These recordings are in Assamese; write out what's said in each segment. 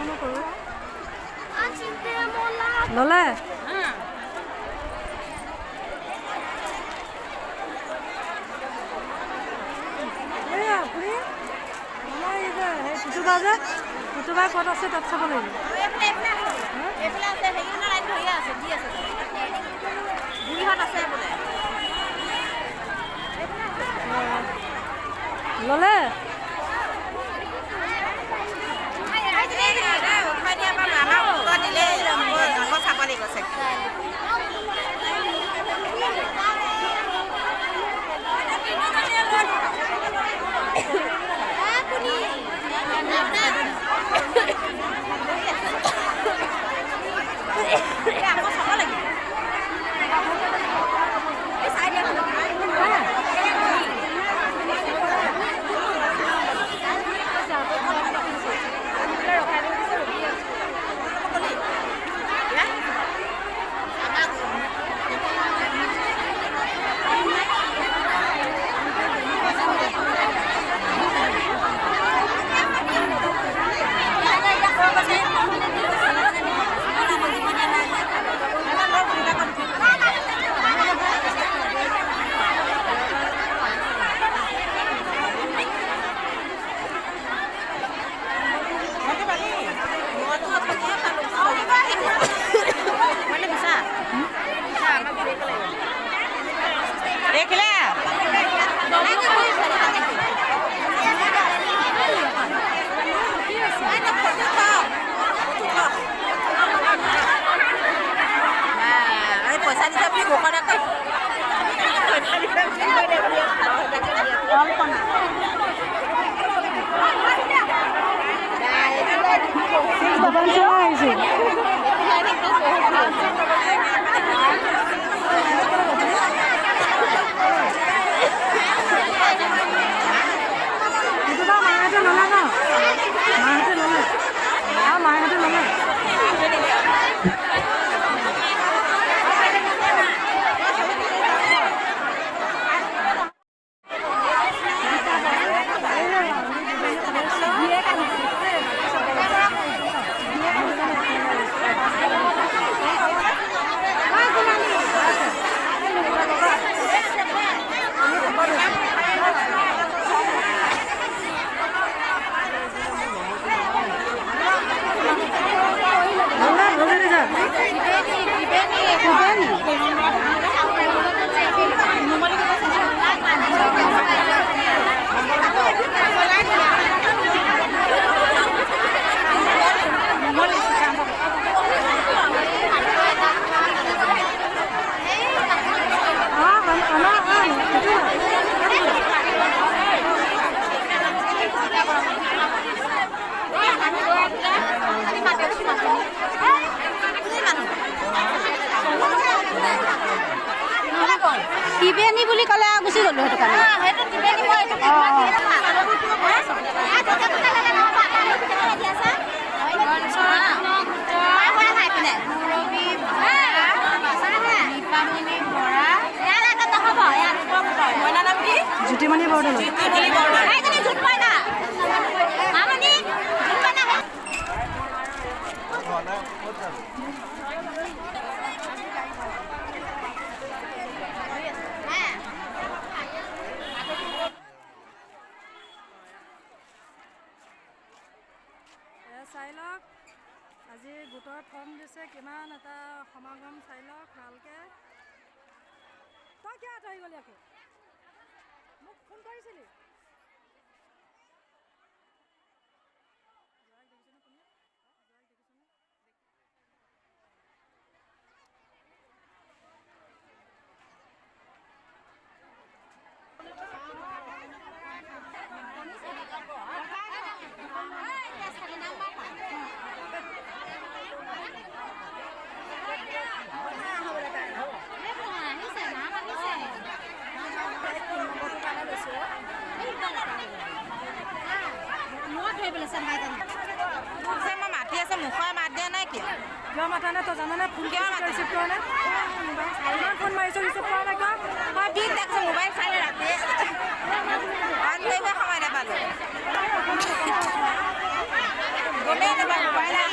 আলোচনা কৰোঁ ল'লে আপুনি পুতুবা যে পুতুবাই ক'ত আছে তাত চাব লাগিব ল'লে দোকান চলাই আহিছে মাহঁতে ল'লে ন মাহঁতে ল'লে আৰু মাহঁতে ল'লে টিবেনী বুলি ক'লে আৰু গুচি গ'লো সেইটো কাৰণে জ্যোতিমণি বৰদলৈ চাই লওক আজি গোটৰ ফৰ্ম দিছে কিমান এটা সমাগম চাই লওক ভালকৈ তই কিয় আঁতৰি গ'লি আকৌ মোক ফোন কৰিছিলি মাতি আছে মুখৰ মাত দিয়া নাই কিয় কিয় মাতা নাই তই জানানে ফোন কিয় ৰিচিভ কৰা নাই ফোন মাৰিছোঁ ৰিচিভ কৰা নাই কিয় মই দিন দেখোঁ মোবাইল চাই ৰাতি সময় নাপালোঁ গমেই নাপালোঁ মোবাইল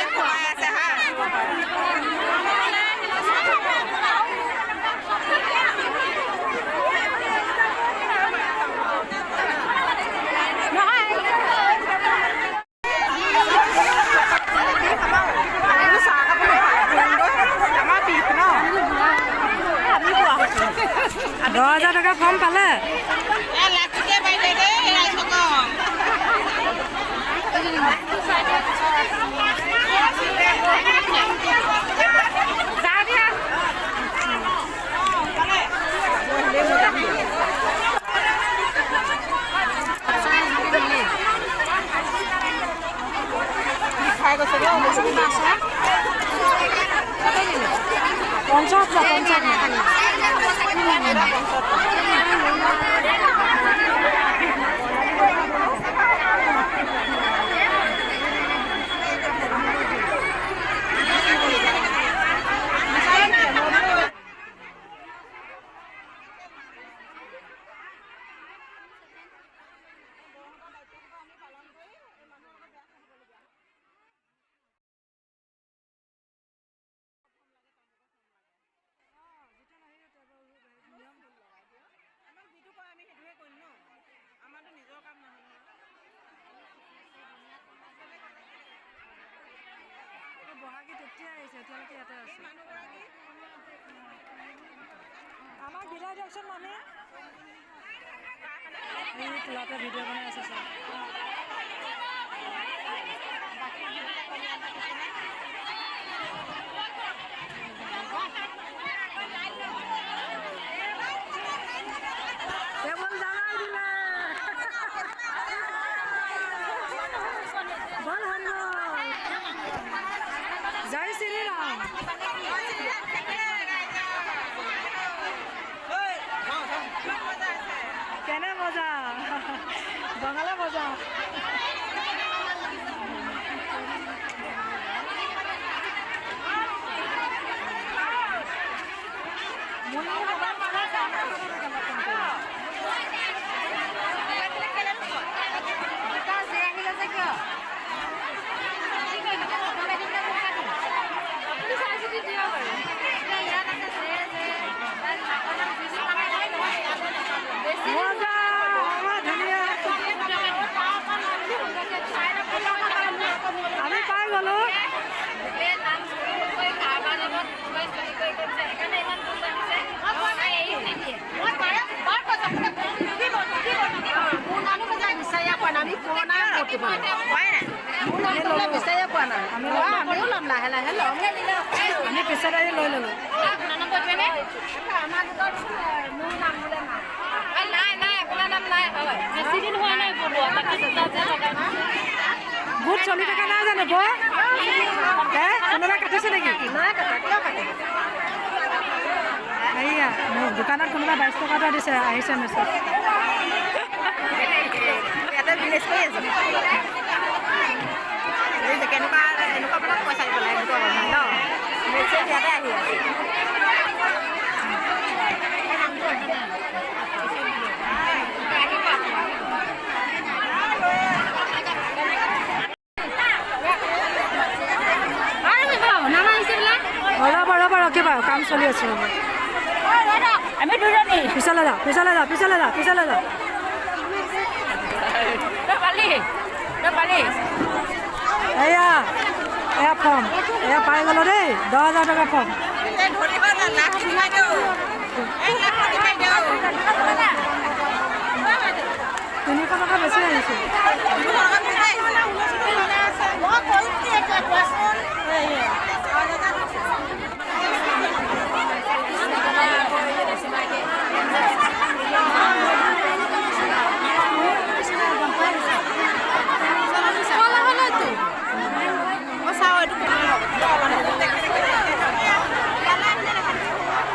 পাই গৈছে গে পঞ্চাছ বহাগী তেতিয়াই আহিছে এতিয়ালৈকে ইয়াতে আছে আমাক বিদায় দিয়কচোন মামী এই ল'ৰাটোৱে ভিডিঅ' বনাই আছে চব জয় শ্ৰীৰাম কেনে মজা বঙালী মজা আমি পাই গলো আমি পুৰণা বিচাৰিয়ে পোৱা নাই আমিও ল'ম লাহে লাহে ল'ম আমি পিছত আহি লৈ ল'লো গোট চলি থকা নাই জানো বৌ কোনোবাই কাটিছে নেকি এইয়া মোৰ দোকানত কোনোবাই 22 টকা এটা দিছে আহিছে মেছেজ কেনেকুৱা পইচা দিব লাগে ন মেছেজ ইয়াতে আহি আছে ৰ'বা ৰখিবা কাম চলি আছে আমি দুজনী পিছলৈ যাওঁ এয়া ফৰ্ম এয়া পাই গ'লো দেই 10,000 টকা ফৰ্ম 300 টকা বেছি আহিছে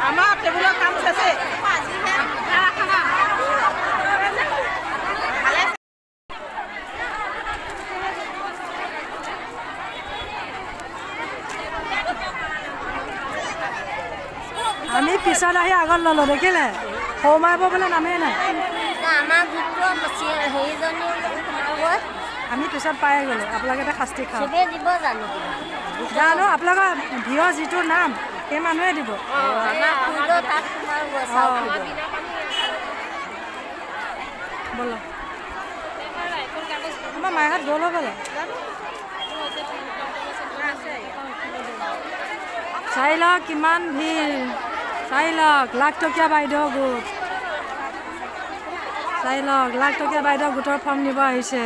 আমাৰ টেবুলৰ কাম আছে আমি পিছত আহি আগত ল'লো দেখিলে সৌ মাৰিব বোলে নামেই নাই আমি পিছত পাই গ'লো আপোনালোকে এটা শাস্তি খাওঁ জানো আপোনালোকৰ ভিঅ' যিটো নাম সেই মানুহে দিব ব'ল আমাৰ মায়েহঁত গ'ল বোলে 4 লাখ কিমান ভিৰ 4 লাখ টকীয়া বাইদেউ গোট 4 লাখ টকীয়া বাইদেউ গোটৰ ফৰ্ম নিব আহিছে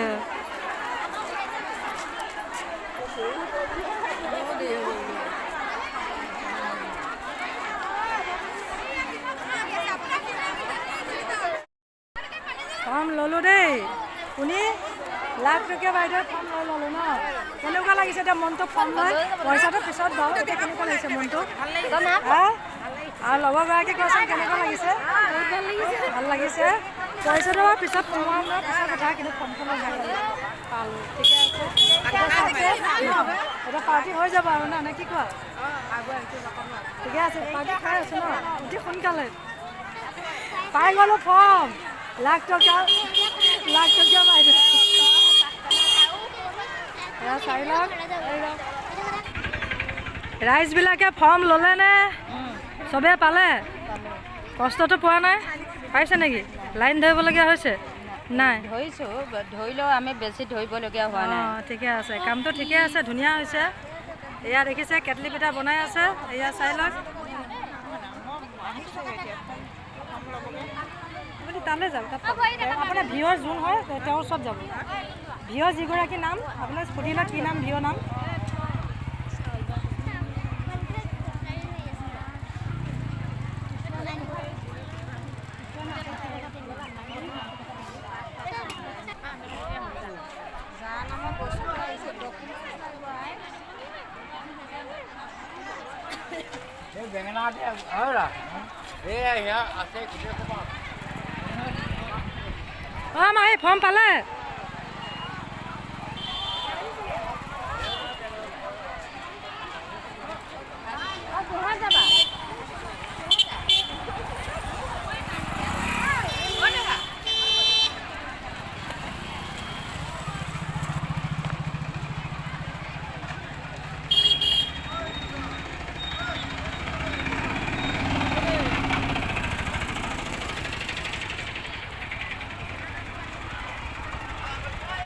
ফৰ্ম ল'লোঁ দেই শুনি লাখ টকীয়া বাইদেউ ফৰ্ম লৈ ল'লো ন কেনেকুৱা লাগিছে এতিয়া মনটো ফৰ্ম লৈ পইচাটো পিছত বাৰু এতিয়া কেনেকুৱা লাগিছে মনটো আৰু লগৰগৰাকী কোৱাচোন কেনেকুৱা লাগিছে ভাল লাগিছে পইচাটো বাৰু পিছত সোমাম ন পিছত কথা কিন্তু ফৰ্মখন ভাল লাগে পালোঁ ঠিকে আছে এটা পাৰ্টি হৈ যাব আৰু ন নে কি কোৱা ঠিকে আছে পাৰ্টি খাই আছোঁ ন অতি সোনকালে পাই গ'লোঁ ফৰ্ম লাখ টকীয়া বাইদেউ চাই লওক ৰাইজবিলাকে ফৰ্ম ল'লেনে চবেই পালে কষ্টটো পোৱা নাই পাইছে নেকি লাইন ধৰিবলগীয়া হৈছে নাই ধৰিছোঁ ধৰিলেও আমি বেছি ধৰিবলগীয়া হোৱা নাই ঠিকে আছে কামটো ঠিকে আছে ধুনীয়া হৈছে এয়া দেখিছে কেটলি পিঠা বনাই আছে এয়া চাই লওক আপুনি তালৈ যাওক তাত আপোনাৰ ভিঅ'ৰ যোন হয় তেওঁৰ ওচৰত যাব ভিঅ' যিগৰাকী নাম আপোনাৰ সুধি লওক কি নাম ভিঅ' নাম অঁ মা এই ফৰ্ম পালে